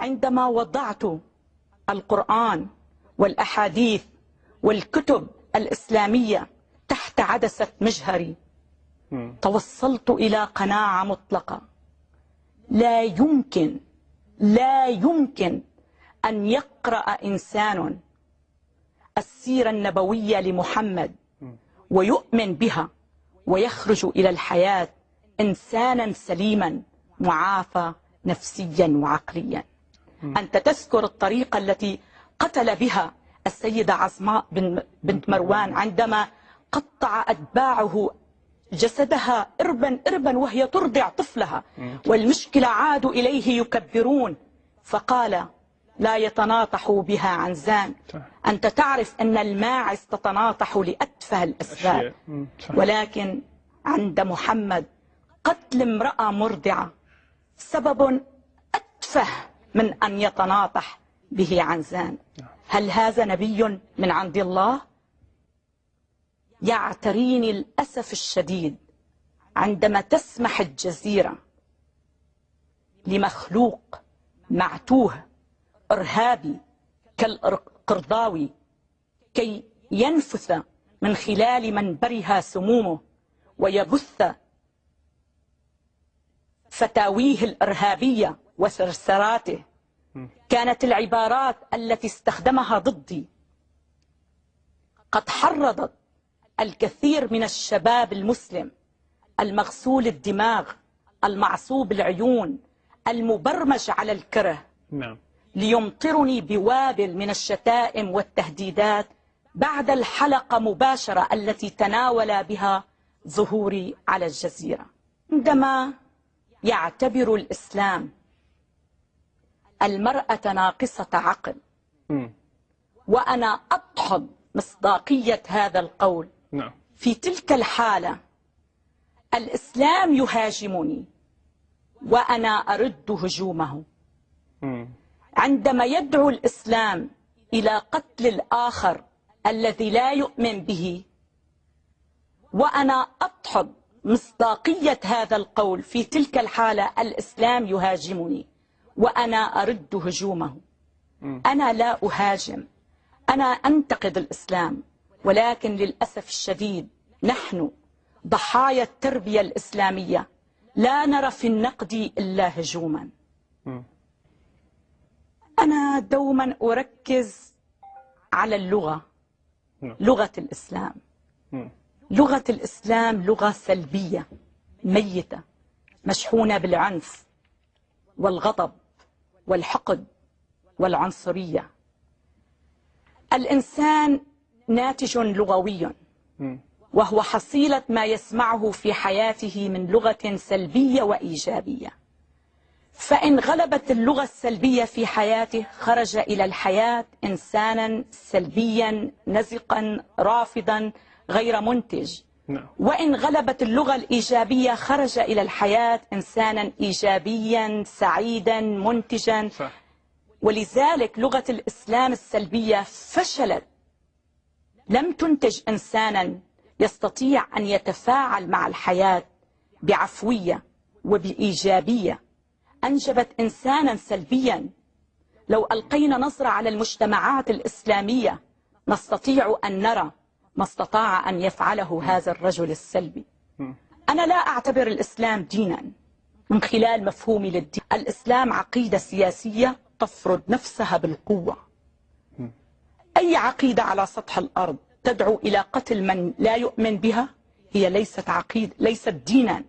عندما وضعت القرآن والأحاديث والكتب الإسلامية تحت عدسة مجهري توصلت إلى قناعة مطلقة: لا يمكن أن يقرأ إنسان السيرة النبوية لمحمد ويؤمن بها ويخرج إلى الحياة إنسانا سليما معافى نفسيا وعقليا. أنت تذكر الطريقة التي قتل بها السيدة عصماء بنت مروان عندما قطع أتباعه جسدها إربا إربا وهي ترضع طفلها، والمشكلة عادوا إليه يكبرون، فقال: لا يتناطح بها عنزان. أنت تعرف أن الماعز تتناطح لأتفه الأسباب، ولكن عند محمد قتل امرأة مرضعة سبب أتفه من أن يتناطح به عنزان. هل هذا نبي من عند الله؟ يعتريني الأسف الشديد عندما تسمح الجزيرة لمخلوق معتوه إرهابي كالقرضاوي كي ينفث من خلال منبرها سمومه ويبث فتاويه الإرهابية وسرسراته. كانت العبارات التي استخدمها ضدي قد حرضت الكثير من الشباب المسلم المغسول الدماغ المعصوب العيون المبرمج على الكره ليمطرني بوابل من الشتائم والتهديدات بعد الحلقة مباشرة التي تناول بها ظهوري على الجزيرة. عندما يعتبر الإسلام المرأة ناقصة عقل، وأنا أدحض مصداقية هذا القول، في تلك الحالة الإسلام يهاجمني وأنا أرد هجومه. عندما يدعو الإسلام إلى قتل الآخر الذي لا يؤمن به وأنا أدحض مصداقية هذا القول، في تلك الحالة الإسلام يهاجمني وأنا أرد هجومه. أنا لا أهاجم، أنا أنتقد الإسلام، ولكن للأسف الشديد نحن ضحايا التربية الإسلامية لا نرى في النقد إلا هجوما. أنا دوما أركز على اللغة، لغة الإسلام. لغة الإسلام لغة سلبية ميتة مشحونة بالعنف والغضب والحقد والعنصرية. الإنسان ناتج لغوي، وهو حصيلة ما يسمعه في حياته من لغة سلبية وإيجابية. فإن غلبت اللغة السلبية في حياته خرج إلى الحياة إنسانا سلبيا نزقا رافضا غير منتج، وإن غلبت اللغة الإيجابية خرج إلى الحياة إنسانا إيجابيا سعيدا منتجا. ولذلك لغة الإسلام السلبية فشلت، لم تنتج إنسانا يستطيع أن يتفاعل مع الحياة بعفوية وبإيجابية، أنجبت إنسانا سلبيا. لو ألقينا نظرة على المجتمعات الإسلامية نستطيع أن نرى ما استطاع أن يفعله هذا الرجل السلبي. أنا لا أعتبر الإسلام دينا من خلال مفهومي للدين. الإسلام عقيدة سياسية تفرض نفسها بالقوة. أي عقيدة على سطح الأرض تدعو إلى قتل من لا يؤمن بها هي ليست عقيدة، ليست دينا،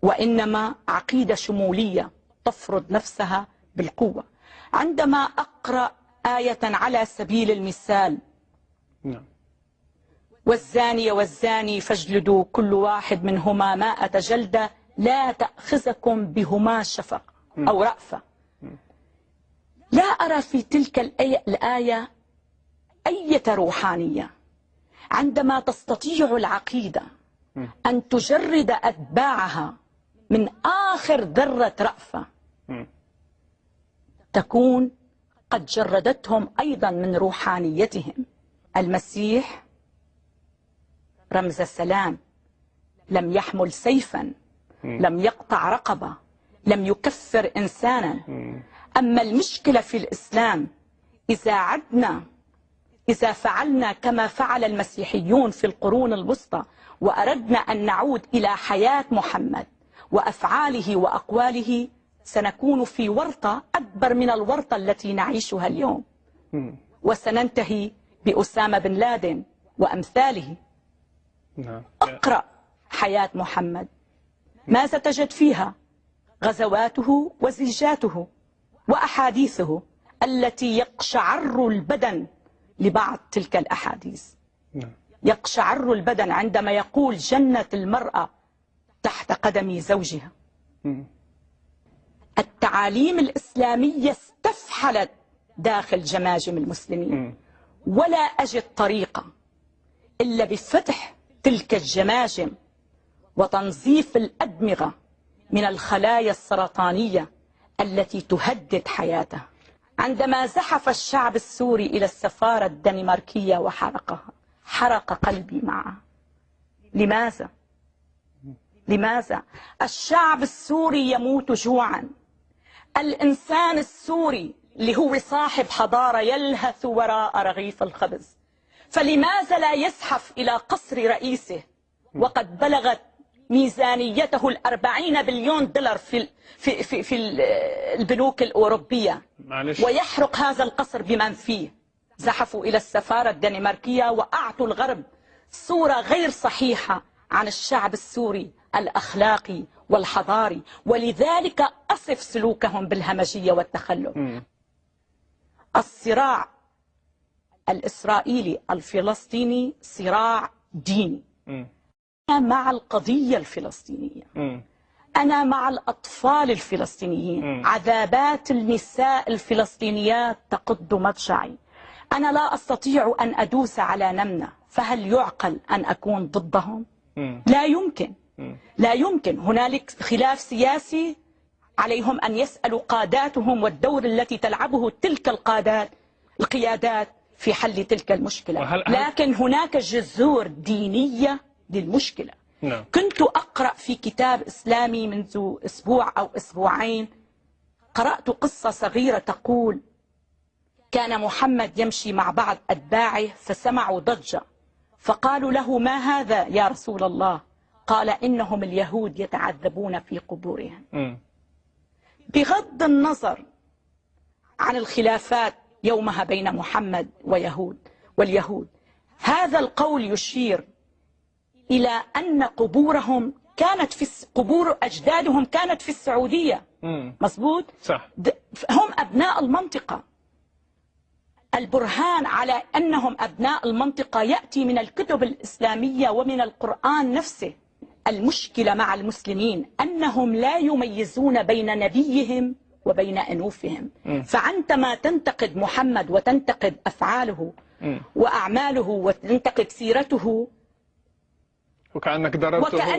وإنما عقيدة شمولية تفرض نفسها بالقوة. عندما أقرأ آية على سبيل المثال: والزانية والزاني فاجلدوا كل واحد منهما 100 جلدة لا تأخذكم بهما شفق أو رأفة، لا أرى في تلك الآية أي روحانية. عندما تستطيع العقيدة أن تجرد أتباعها من آخر ذرة رأفة تكون قد جردتهم أيضا من روحانيتهم. المسيح رمز السلام، لم يحمل سيفا، لم يقطع رقبة، لم يكفر إنسانا. أما المشكلة في الإسلام إذا فعلنا كما فعل المسيحيون في القرون الوسطى وأردنا أن نعود إلى حياة محمد وأفعاله وأقواله، سنكون في ورطة أكبر من الورطة التي نعيشها اليوم، وسننتهي بأسامة بن لادن وأمثاله. اقرأ حياة محمد، ماذا تجد فيها؟ غزواته وزيجاته وأحاديثه التي يقشعر البدن لبعض تلك الأحاديث. يقشعر البدن عندما يقول جنة المرأة تحت قدم زوجها. التعاليم الإسلامية استفحلت داخل جماجم المسلمين، ولا أجد طريقة إلا بفتح تلك الجماجم وتنظيف الأدمغة من الخلايا السرطانية التي تهدد حياته. عندما زحف الشعب السوري إلى السفارة الدنماركية وحرقها، حرق قلبي معه. لماذا؟ لماذا؟ الشعب السوري يموت جوعا. الإنسان السوري اللي هو صاحب حضارة يلهث وراء رغيف الخبز، فلماذا لا يزحف إلى قصر رئيسه وقد بلغت ميزانيته 40 بليون دولار في البنوك الأوروبية، ويحرق هذا القصر بمن فيه؟ زحفوا إلى السفارة الدنماركية وأعطوا الغرب صورة غير صحيحة عن الشعب السوري الأخلاقي والحضاري، ولذلك أصف سلوكهم بالهمجية والتخلف. الصراع الإسرائيلي الفلسطيني صراع ديني. أنا مع القضية الفلسطينية، أنا مع الأطفال الفلسطينيين. عذابات النساء الفلسطينيات تقض مضجعي. أنا لا أستطيع أن أدوس على نمنة، فهل يعقل أن أكون ضدهم؟ لا يمكن، لا يمكن. هنالك خلاف سياسي، عليهم أن يسألوا قاداتهم والدور التي تلعبه تلك القيادات في حل تلك المشكلة. لكن هناك جذور دينية للمشكلة. كنت أقرأ في كتاب إسلامي منذ أسبوع أو أسبوعين، قرأت قصة صغيرة تقول: كان محمد يمشي مع بعض أتباعه فسمعوا ضجة، فقالوا له: ما هذا يا رسول الله؟ قال: إنهم اليهود يتعذبون في قبورهم. بغض النظر عن الخلافات يومها بين محمد واليهود، هذا القول يشير إلى أن قبور أجدادهم كانت في السعودية. مظبوط؟ صح. هم أبناء المنطقة. البرهان على أنهم أبناء المنطقة يأتي من الكتب الإسلامية ومن القرآن نفسه. المشكلة مع المسلمين أنهم لا يميزون بين نبيهم وبين أنوفهم. فعندما تنتقد محمد وتنتقد أفعاله وأعماله وتنتقد سيرته، وكأنك ضربته